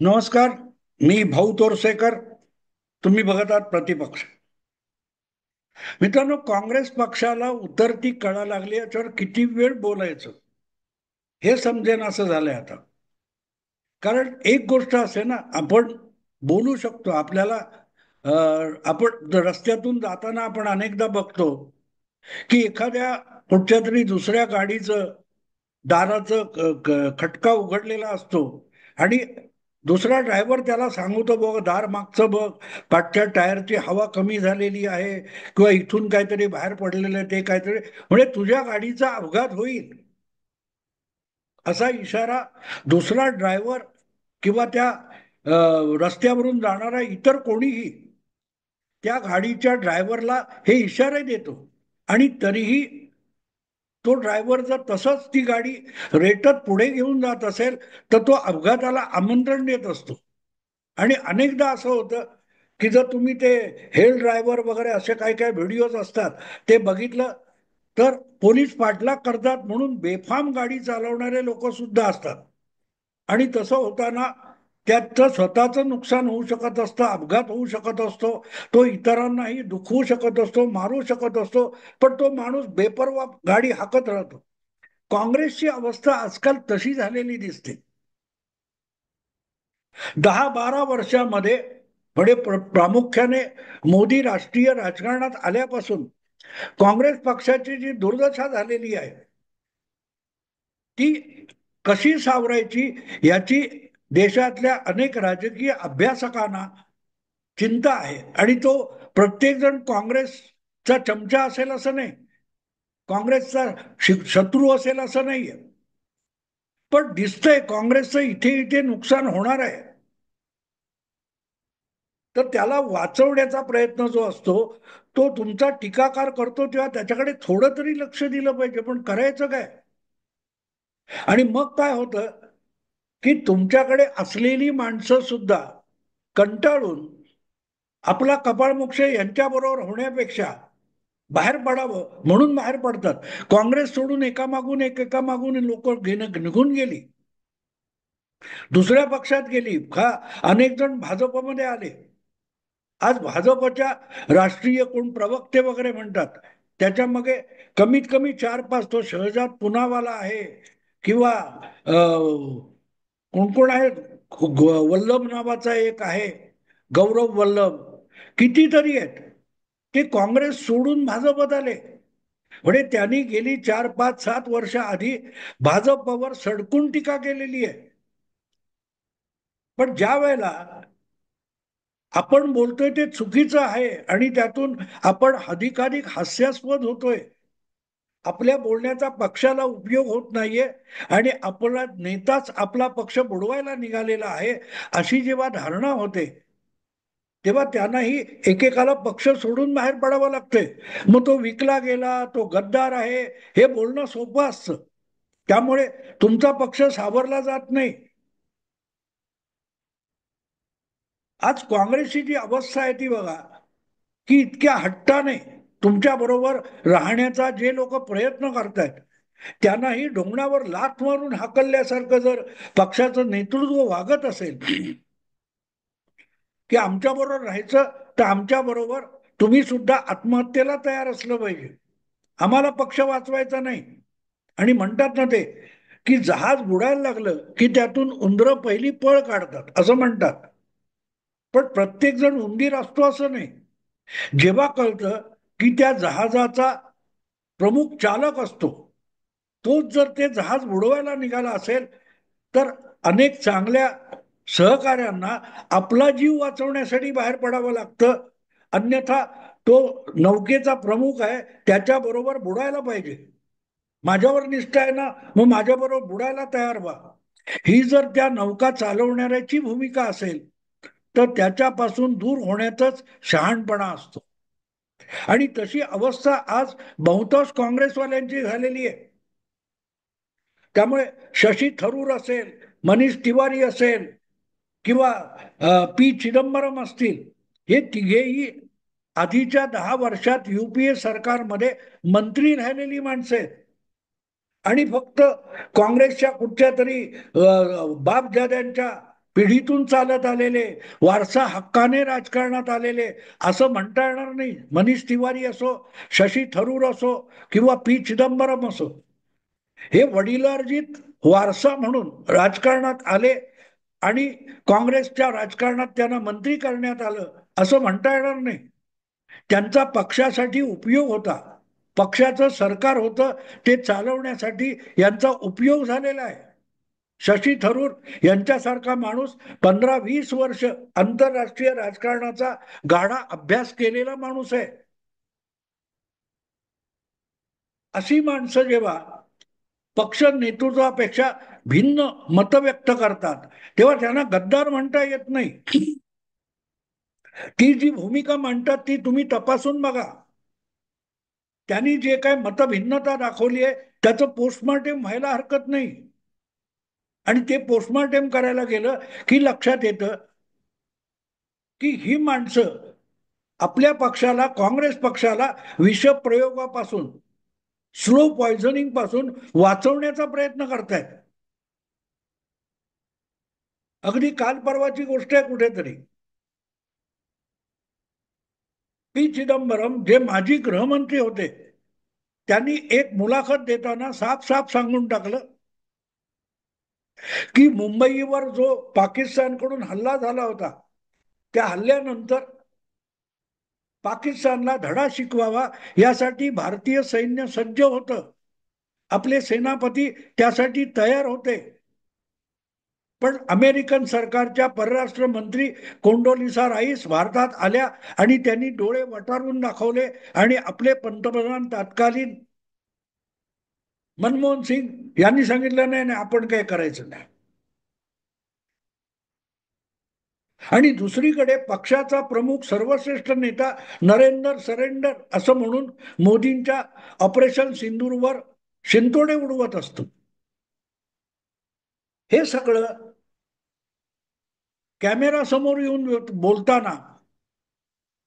नमस्कार. मी भाऊ तोरसेकर. तुम्ही बघत आहात प्रतिपक्ष. मित्रांनो, काँग्रेस पक्षाला उतरती कळा लागली, याच्यावर किती वेळ बोलायचं हे समजेन असं झालंय आता. कारण एक गोष्ट असे ना, आपण बोलू शकतो. आपल्याला आपण रस्त्यातून जाताना आपण अनेकदा बघतो की एखाद्या कुठच्या तरी दुसऱ्या गाडीचं दाराचं खटका उघडलेला असतो आणि दुसरा ड्रायव्हर त्याला सांगतो, बघ दार मागचं बघ, पाठच्या टायरची हवा कमी झालेली आहे किंवा इथून काहीतरी बाहेर पडलेलं आहे, ते काहीतरी म्हणजे तुझ्या गाडीचा अपघात होईल असा इशारा दुसरा ड्रायव्हर किंवा त्या रस्त्यावरून जाणारा इतर कोणीही त्या गाडीच्या ड्रायव्हरला हे इशारे देतो. आणि तरीही तो ड्रायव्हर जर तसंच ती गाडी रेटत पुढे घेऊन जात असेल तर तो अपघाताला आमंत्रण देत असतो. आणि अनेकदा असं होतं की जर तुम्ही ते हेल ड्रायव्हर वगैरे असे काही काही व्हिडिओज असतात ते बघितलं तर पोलीस पाठलाग करतात म्हणून बेफाम गाडी चालवणारे लोक सुद्धा असतात. आणि तसं होताना त्याचं स्वतःचं नुकसान होऊ शकत असतं, अपघात होऊ शकत असतो, तो इतरांनाही दुखवू शकत असतो, मारू शकत असतो, पण तो माणूस बेपर्वा गाडी हाकत राहतो. काँग्रेसची अवस्था आजकाल तशी झालेली दिसते. 10-12 वर्षामध्ये म्हणजे प्रामुख्याने मोदी राष्ट्रीय राजकारणात आल्यापासून काँग्रेस पक्षाची जी दुर्दशा झालेली आहे ती कशी सावरायची याची देशातल्या अनेक राजकीय अभ्यासकांना चिंता आहे. आणि तो प्रत्येक जण काँग्रेसचा चमचा असेल असं नाही, काँग्रेसचा शत्रू असेल असं नाहीये, पण दिसतंय काँग्रेसचं इथे इथे नुकसान होणार आहे. तर त्याला वाचवण्याचा प्रयत्न जो असतो तो तुमचा टीकाकार करतो तेव्हा त्याच्याकडे थोडं तरी लक्ष दिलं पाहिजे, पण करायचं काय? आणि मग काय होतं की तुमच्याकडे असलेली माणसं सुद्धा कंटाळून आपला कपाळमोक्ष यांच्याबरोबर होण्यापेक्षा बाहेर पडावं म्हणून बाहेर पडतात. काँग्रेस सोडून एकामागून एक एकामागून लोक निघून गेली, दुसऱ्या पक्षात गेली का, अनेक जण भाजपमध्ये आले. आज भाजपच्या राष्ट्रीय कोण प्रवक्ते वगैरे म्हणतात त्याच्यामध्ये कमीत कमी 4-5 तो शहजाद पुनावाला आहे किंवा कोण कोण आहे, वल्लभ नावाचा एक आहे, गौरव वल्लभ, कितीतरी आहेत. ते काँग्रेस सोडून भाजपत आले. म्हणजे त्यांनी गेली 4-5-7 वर्ष आधी भाजपवर सडकून टीका केलेली आहे. पण ज्या वेळेला आपण बोलतोय ते चुकीचं आहे आणि त्यातून आपण अधिकाधिक हास्यास्पद होतोय, आपल्या बोलण्याचा पक्षाला उपयोग होत नाहीये आणि आपला नेताच आपला पक्ष बुडवायला निघालेला आहे अशी जेव्हा धारणा होते तेव्हा त्यांनाही एकेकाला पक्ष सोडून बाहेर पडावं लागतंय. मग तो विकला गेला, तो गद्दार आहे, हे बोलणं सोपं असतं. त्यामुळे तुमचा पक्ष सावरला जात नाही. आज काँग्रेसची जी अवस्था आहे ती बघा, की इतक्या हट्टाने तुमच्या बरोबर राहण्याचा जे लोक प्रयत्न करतायत त्यांनाही ढोंगणावर लाथ मारून हाकलल्यासारखं जर पक्षाचं नेतृत्व वागत असेल की आमच्या बरोबर राहायचं तर आमच्या बरोबर तुम्ही सुद्धा आत्महत्येला तयार असलं पाहिजे, आम्हाला पक्ष वाचवायचा नाही. आणि म्हणतात ना ते की जहाज बुडायला लागलं की त्यातून उंदरं पहिली पळ काढतात असं म्हणतात. पण प्रत्येक जण उंदीर असतो असं नाही. जेव्हा कळतं की त्या जहाजाचा प्रमुख चालक असतो, तोच जर ते जहाज बुडवायला निघाला असेल तर अनेक चांगल्या सहकाऱ्यांना आपला जीव वाचवण्यासाठी बाहेर पडावं लागतं. अन्यथा तो नौकेचा प्रमुख आहे त्याच्याबरोबर बुडायला पाहिजे. माझ्यावर निष्ठा आहे ना, मग माझ्याबरोबर बुडायला तयार व्हा, ही जर त्या नौका चालवणाऱ्याची भूमिका असेल तर त्याच्यापासून दूर होण्यातच शहाणपणा असतो. आणि तशी अवस्था आज बहुतांश काँग्रेसवाल्यांची झालेली आहे. त्यामुळे शशी थरूर असेल, मनीष तिवारी असेल किंवा पी चिदंबरम असतील, हे तिघेही आधीच्या 10 वर्षात युपीए सरकारमध्ये मंत्री राहिलेली माणसं आहेत. आणि फक्त काँग्रेसच्या कुठच्या तरी बापदाद्यांच्या पिढीतून चालत आलेले, वारसा हक्काने राजकारणात आलेले असं म्हणता येणार नाही. मनीष तिवारी असो, शशी थरूर असो किंवा पी चिदंबरम असो, हे वडिलार्जित वारसा म्हणून राजकारणात आले आणि काँग्रेसच्या राजकारणात त्यांना मंत्री करण्यात आलं असं म्हणता येणार नाही. त्यांचा पक्षासाठी उपयोग होता, पक्षाचं सरकार होतं, ते चालवण्यासाठी यांचा उपयोग झालेला आहे. शशी थरूर यांच्यासारखा माणूस 15-20 वर्ष आंतरराष्ट्रीय राजकारणाचा गाढा अभ्यास केलेला माणूस आहे. अशी माणसं जेव्हा पक्ष नेतृत्वापेक्षा भिन्न मत व्यक्त करतात तेव्हा त्यांना गद्दार म्हणता येत नाही. ती जी भूमिका मांडतात ती तुम्ही तपासून बघा. त्यांनी जे काय मतभिन्नता दाखवली आहे त्याचं पोस्टमॉर्टेम व्हायला हरकत नाही. आणि ते पोस्टमॉर्टेम करायला गेलं की लक्षात येतं की ही माणसं आपल्या पक्षाला, काँग्रेस पक्षाला विषप्रयोगापासून, स्लो पॉइझनिंग पासून वाचवण्याचा प्रयत्न करतायत. अगदी काल परवाची गोष्ट आहे कुठेतरी. पी चिदंबरम जे माजी गृहमंत्री होते त्यांनी एक मुलाखत देताना साफ साफ सांगून टाकलं की मुंबईवर जो पाकिस्तानकडून हल्ला झाला होता त्या हल्ल्यानंतर पाकिस्तानला धडा शिकवावा यासाठी भारतीय सैन्य सज्ज होतं, आपले सेनापती त्यासाठी तयार होते. पण अमेरिकन सरकारच्या परराष्ट्र मंत्री कोंडोलिसा राईस भारतात आल्या आणि त्यांनी डोळे वटारून दाखवले आणि आपले पंतप्रधान तत्कालीन मनमोहन सिंग यांनी सांगितलं नाही नाही आपण काय करायचं नाही. आणि दुसरीकडे पक्षाचा प्रमुख सर्वश्रेष्ठ नेता नरेंद्र सरेंडर असं म्हणून मोदींच्या ऑपरेशन सिंदूरवर शिंतोडे उडवत असतो. हे सगळं कॅमेरा समोर येऊन बोलताना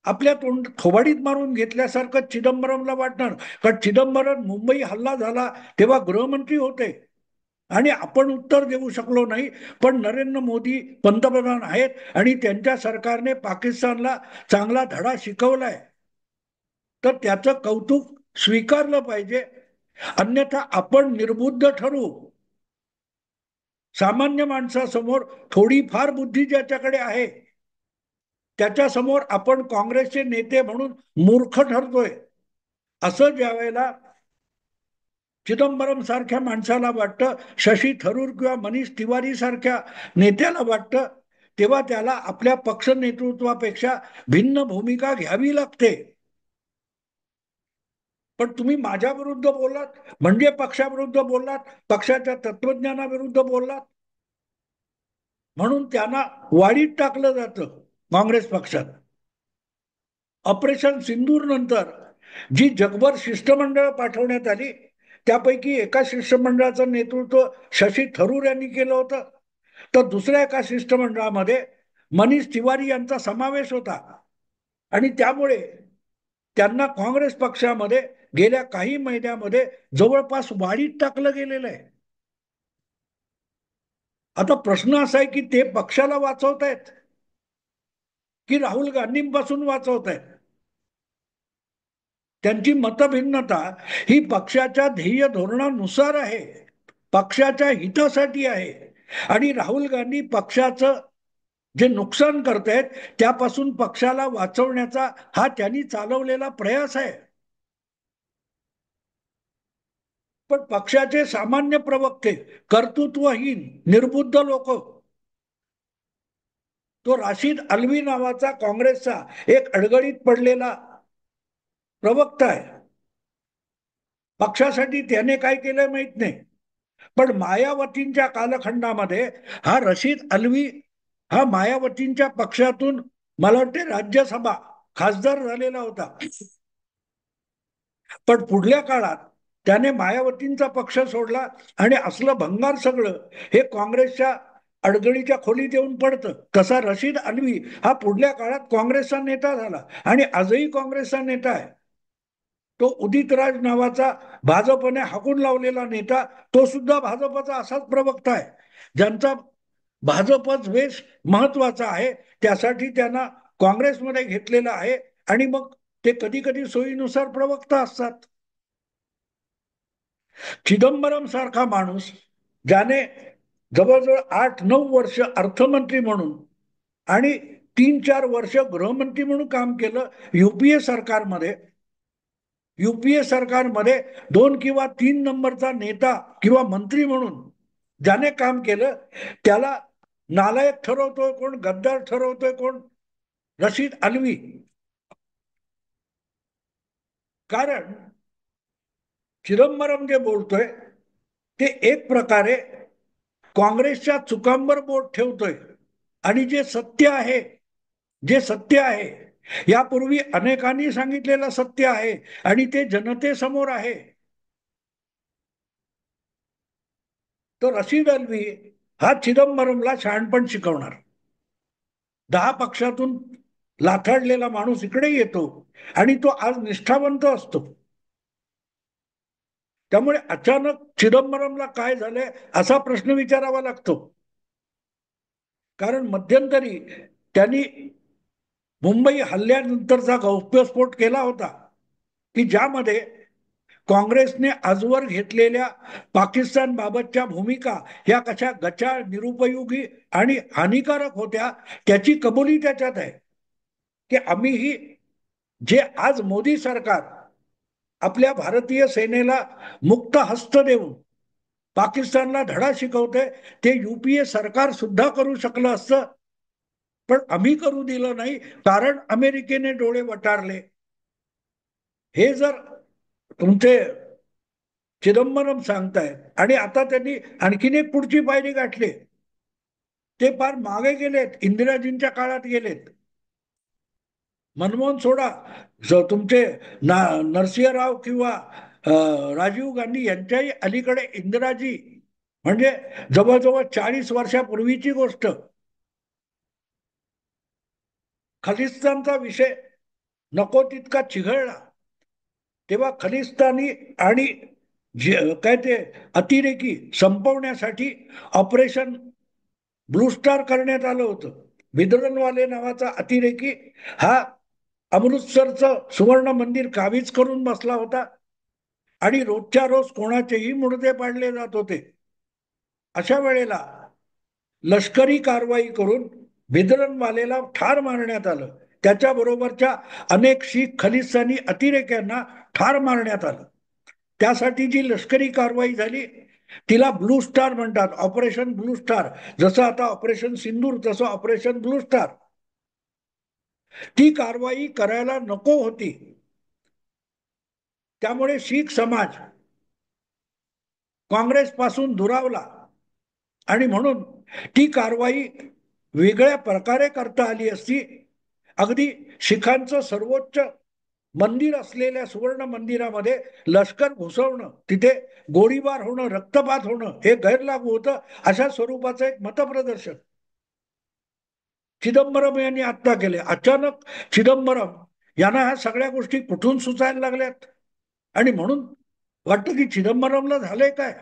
आपल्या तोंड थोबाडीत मारून घेतल्यासारखं चिदंबरमला वाटणार. कारण चिदंबरम मुंबई हल्ला झाला तेव्हा गृहमंत्री होते आणि आपण उत्तर देऊ शकलो नाही. पण नरेंद्र मोदी पंतप्रधान आहेत आणि त्यांच्या सरकारने पाकिस्तानला चांगला धडा शिकवलाय, तर त्याचं कौतुक स्वीकारलं पाहिजे. अन्यथा आपण निर्बुद्ध ठरू. सामान्य माणसासमोर थोडीफार बुद्धी ज्याच्याकडे आहे त्याच्यासमोर आपण काँग्रेसचे नेते म्हणून मूर्ख ठरतोय. असं ज्या वेळेला चिदंबरम सारख्या माणसाला वाटतं, शशी थरूर किंवा मनीष तिवारी सारख्या नेत्याला वाटतं, तेव्हा त्याला आपल्या पक्ष नेतृत्वापेक्षा भिन्न भूमिका घ्यावी लागते. पण तुम्ही माझ्या विरुद्ध बोललात म्हणजे पक्षाविरुद्ध बोललात, पक्षाच्या तत्वज्ञानाविरुद्ध बोललात म्हणून त्यांना वाढीत टाकलं जातं काँग्रेस पक्षात. ऑपरेशन सिंदूर नंतर जी जगभर शिष्टमंडळ पाठवण्यात आली त्यापैकी एका शिष्टमंडळाचं नेतृत्व शशी थरूर यांनी केलं होतं, तर दुसऱ्या एका शिष्टमंडळामध्ये मनीष तिवारी यांचा समावेश होता. आणि त्यामुळे त्यांना काँग्रेस पक्षामध्ये गेल्या काही महिन्यामध्ये जवळपास वाढीत टाकलं गेलेलं आहे. आता प्रश्न असा आहे की ते पक्षाला वाचवतायत की राहुल गांधींपासून वाचवतायत. त्यांची मतभिन्नता ही पक्षाच्या ध्येय धोरणानुसार आहे, पक्षाच्या हितासाठी आहे. आणि राहुल गांधी पक्षाचं जे नुकसान करतायत त्यापासून पक्षाला वाचवण्याचा हा त्यांनी चालवलेला प्रयास आहे. पण पक्षाचे सामान्य प्रवक्ते, कर्तृत्वहीन निर्बुद्ध लोक, तो राशीद अल्वी नावाचा काँग्रेसचा एक अडगळीत पडलेला प्रवक्ता आहे, पक्षासाठी त्याने काय केलं माहित नाही. पण मायावतींच्या कालखंडामध्ये हा रशीद अल्वी हा मायावतींच्या पक्षातून मला वाटते राज्यसभा खासदार झालेला होता. पण पुढल्या काळात त्याने मायावतींचा पक्ष सोडला आणि असलं भंगार सगळं हे काँग्रेसच्या अडगळीच्या खोलीत येऊन पडतं. तसा रशीद अल्वी हा पुढल्या काळात काँग्रेसचा नेता झाला आणि आजही काँग्रेसचा नेता आहे. तो उदित राज नावाचा भाजपने हाकून लावलेला नेता, तो सुद्धा भाजपचा असाच प्रवक्ता आहे ज्यांचा भाजपच वेश महत्वाचा आहे, त्यासाठी त्यांना काँग्रेसमध्ये घेतलेलं आहे. आणि मग ते कधी कधी सोयीनुसार प्रवक्ता असतात. चिदंबरम सारखा माणूस, ज्याने जवळजवळ 8-9 वर्ष अर्थमंत्री म्हणून आणि 3-4 वर्ष गृहमंत्री म्हणून काम केलं युपीए सरकारमध्ये. युपीए सरकारमध्ये 2 किंवा 3 नंबरचा नेता किंवा मंत्री म्हणून ज्याने काम केलं, त्याला नालायक ठरवतोय कोण, गद्दार ठरवतोय कोण? रशीद अलवी. कारण चिदंबरम जे बोलतोय ते एक प्रकारे काँग्रेसच्या चुकांवर बोट ठेवतोय. आणि जे सत्य आहे, जे सत्य आहे, यापूर्वी अनेकांनी सांगितलेलं सत्य आहे आणि ते जनतेसमोर आहे. तो रशीद अल्वी हा चिदंबरमला शहाणपण शिकवणार. 10 पक्षातून लाथाडलेला माणूस इकडे येतो आणि तो आज निष्ठावंत असतो. त्यामुळे अचानक चिदंबरमला काय झालंय असा प्रश्न विचारावा लागतो. कारण मध्यंतरी त्यांनी मुंबई हल्ल्यानंतरचा गौप्यस्फोट केला होता, की ज्यामध्ये काँग्रेसने आजवर घेतलेल्या पाकिस्तान बाबतच्या भूमिका ह्या कशा गचाळ, निरुपयोगी आणि हानिकारक होत्या, त्याची कबुली त्याच्यात आहे. की आम्हीही, जे आज मोदी सरकार आपल्या भारतीय सेनेला मुक्त हस्त देऊन पाकिस्तानला धडा शिकवते, ते युपीए सरकार सुद्धा करू शकलं असतं. पण आम्ही करू दिलं नाही, कारण अमेरिकेने डोळे वटारले. हे जर तुमचे चिदंबरम सांगतायत आणि आता त्यांनी आणखीन एक पुढची पायरी गाठली. ते फार मागे गेलेत, इंदिराजींच्या काळात गेलेत. मनमोहन सोडा, तुमचे नरसिंहराव किंवा राजीव गांधी यांच्याही अलीकडे इंदिराजी, म्हणजे जवळजवळ 40 वर्षापूर्वीची गोष्ट. खलिस्तानचा विषय नको तितका चिघळला तेव्हा खलिस्तानी आणि काय ते अतिरेकी संपवण्यासाठी ऑपरेशन ब्लू स्टार करण्यात आलं होतं. बिदरनवाले नावाचा अतिरेकी हा अमृतसरचं सुवर्ण मंदिर काबीज करून बसला होता आणि रोजच्या रोज कोणाचेही मुडदे पाडले जात होते. अशा वेळेला लष्करी कारवाई करून बिदरनवालेला ठार मारण्यात आलं. त्याच्याबरोबरच्या अनेक शीख खलिस्तानी अतिरेक्यांना ठार मारण्यात आलं. त्यासाठी जी लष्करी कारवाई झाली तिला ब्लू स्टार म्हणतात, ऑपरेशन ब्लू स्टार. जसं आता ऑपरेशन सिंदूर, तसं ऑपरेशन ब्लू स्टार. ती कारवाई करायला नको होती. त्यामुळे शीख समाज काँग्रेस पासून दुरावला आणि म्हणून ती कारवाई वेगळ्या प्रकारे करता आली असती. अगदी शिखांचं सर्वोच्च मंदिर असलेल्या सुवर्ण मंदिरामध्ये लष्कर घुसवणं, तिथे गोळीबार होणं, रक्तपात होणं हे गैरलागू होतं. अशा स्वरूपाचं एक मतप्रदर्शन चिदंबरम यांनी आता केले. अचानक चिदंबरम यांना ह्या सगळ्या गोष्टी कुठून सुचायला लागल्यात आणि म्हणून वाटतं की चिदंबरमला झालंय काय.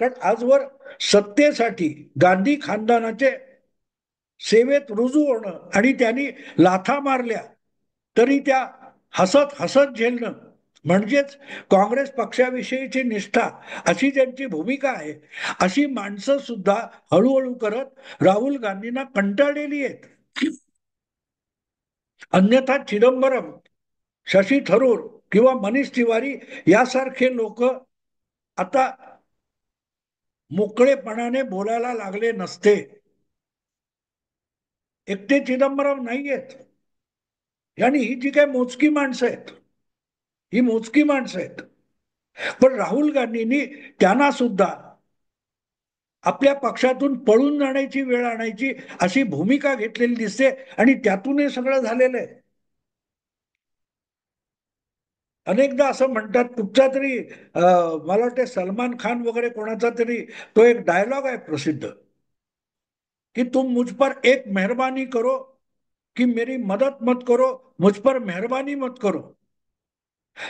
कारण आजवर सत्तेसाठी गांधी खानदानाचे सेवेत रुजू होणं आणि त्यांनी लाथा मारल्या तरी त्या हसत हसत झेलणं, म्हणजेच काँग्रेस पक्षाविषयीची निष्ठा, अशी ज्यांची भूमिका आहे, अशी माणसं सुद्धा हळूहळू करत राहुल गांधींना कंटाळलेली आहेत. अन्यथा चिदंबरम, शशी थरूर किंवा मनीष तिवारी यासारखे लोक आता मोकळेपणाने बोलायला लागले नसते. एकटे चिदंबरम नाहीयेत, आणि ही जी काही मोजकी माणसं आहेत, ही मोजकी माणसं आहेत. पण राहुल गांधींनी त्यांना सुद्धा आपल्या पक्षातून पळून जाण्याची वेळ आणायची अशी भूमिका घेतलेली दिसते आणि त्यातून हे सगळं झालेलं आहे. अनेकदा असं म्हणतात, कुठचा तरी मला वाटतं सलमान खान वगैरे कोणाचा तरी तो एक डायलॉग आहे प्रसिद्ध, कि तुम मुझ पर एक मेहरबानी करो कि मेरी मदत मत करो, मुझ पर मेहरबानी मत करो.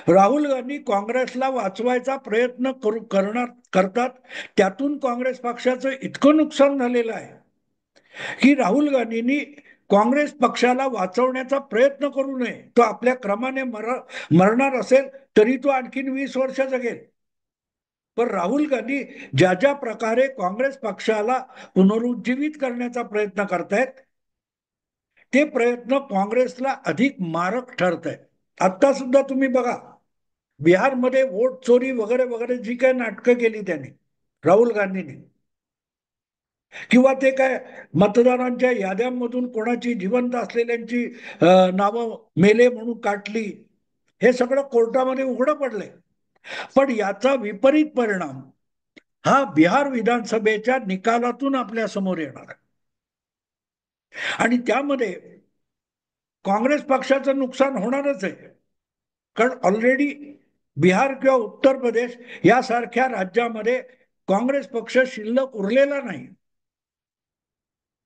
राहुल गांधी काँग्रेसला वाचवायचा प्रयत्न करणार करतात. त्यातून काँग्रेस पक्षाचं इतकं नुकसान झालेलं आहे की राहुल गांधींनी काँग्रेस पक्षाला वाचवण्याचा प्रयत्न करू नये. तो आपल्या क्रमाने मरणार असेल तरी तो आणखीन 20 वर्ष जगेल. पण राहुल गांधी ज्या ज्या प्रकारे काँग्रेस पक्षाला पुनरुज्जीवित करण्याचा प्रयत्न करतायत ते प्रयत्न काँग्रेसला अधिक मारक ठरत आहे. आता सुद्धा तुम्ही बघा, बिहारमध्ये वोट चोरी वगैरे वगैरे जी काही नाटकं केली त्यांनी, राहुल गांधींनी, किंवा ते काय मतदारांच्या याद्यांमधून कोणाची जिवंत असलेल्यांची नावं मेले म्हणून काढली, हे सगळं कोर्टामध्ये उघडं पडलंय. पण याचा विपरीत परिणाम हा बिहार विधानसभेच्या निकालातून आपल्या समोर येणार आहे. आणि त्यामध्ये काँग्रेस पक्षाचं नुकसान होणारच आहे. कारण ऑलरेडी बिहार किंवा उत्तर प्रदेश यासारख्या राज्यामध्ये काँग्रेस पक्ष शिल्लक उरलेला नाही.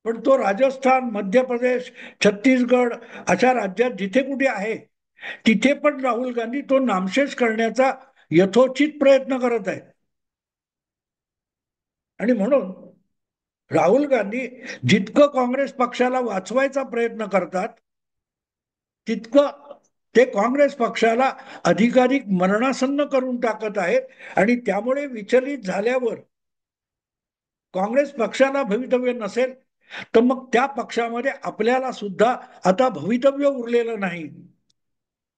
पण तो राजस्थान, मध्य प्रदेश, छत्तीसगड अशा राज्यात जिथे कुठे आहे तिथे पण राहुल गांधी तो नामशेष करण्याचा यथोचित प्रयत्न करत आहेत. आणि म्हणून राहुल गांधी जितकं काँग्रेस पक्षाला वाचवायचा प्रयत्न करतात तितकं ते काँग्रेस पक्षाला अधिकाधिक मरणासन्न करून टाकत आहेत. आणि त्यामुळे विचलित झाल्यावर काँग्रेस पक्षाला भवितव्य नसेल तर मग त्या पक्षामध्ये आपल्याला सुद्धा आता भवितव्य उरलेलं नाही.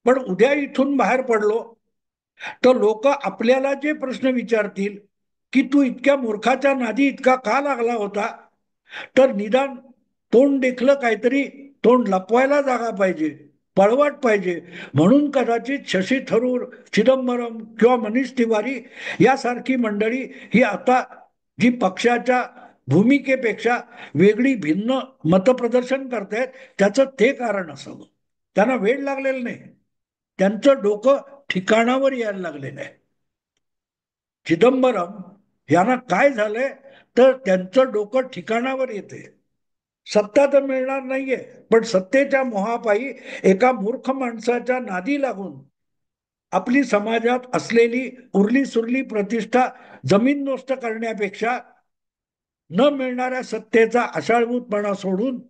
पण उद्या इथून बाहेर पडलो तर लोक आपल्याला जे प्रश्न विचारतील की तू इतक्या मूर्खाच्या नादी इतका का लागला होता, तर निदान तोंड देखलं काहीतरी, तोंड लपवायला जागा पाहिजे, पळवाट पाहिजे. म्हणून कदाचित शशी थरूर, चिदंबरम किंवा मनीष तिवारी यासारखी मंडळी ही आता जी पक्षाच्या भूमिकेपेक्षा वेगळी भिन्न मतप्रदर्शन करतायत, त्याचं ते कारण असावं. त्यांना वेळ लागलेला नाही, त्यांचं डोकं ठिकाणावर यायला लागलेलं आहे. चिदंबरम यांना काय झालंय तर त्यांचं डोकं ठिकाणावर येते. सत्ता तर मिळणार नाहीये, पण सत्तेच्या मोहापायी एका मूर्ख माणसाच्या नादी लागून आपली समाजात असलेली उरली सुरली प्रतिष्ठा जमीनदोस्त करण्यापेक्षा न मिळणाऱ्या सत्तेचा आशाळभूतपणा सोडून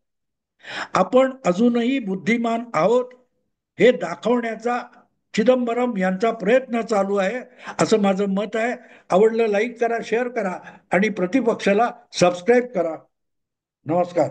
आपण अजूनही बुद्धिमान आहोत हे दाखवण्याचा चिदंबरम यांचा प्रयत्न चालू आहे असं माझं मत आहे. आवडलं लाईक करा, शेअर करा आणि प्रतिपक्षाला सबस्क्राईब करा. नमस्कार.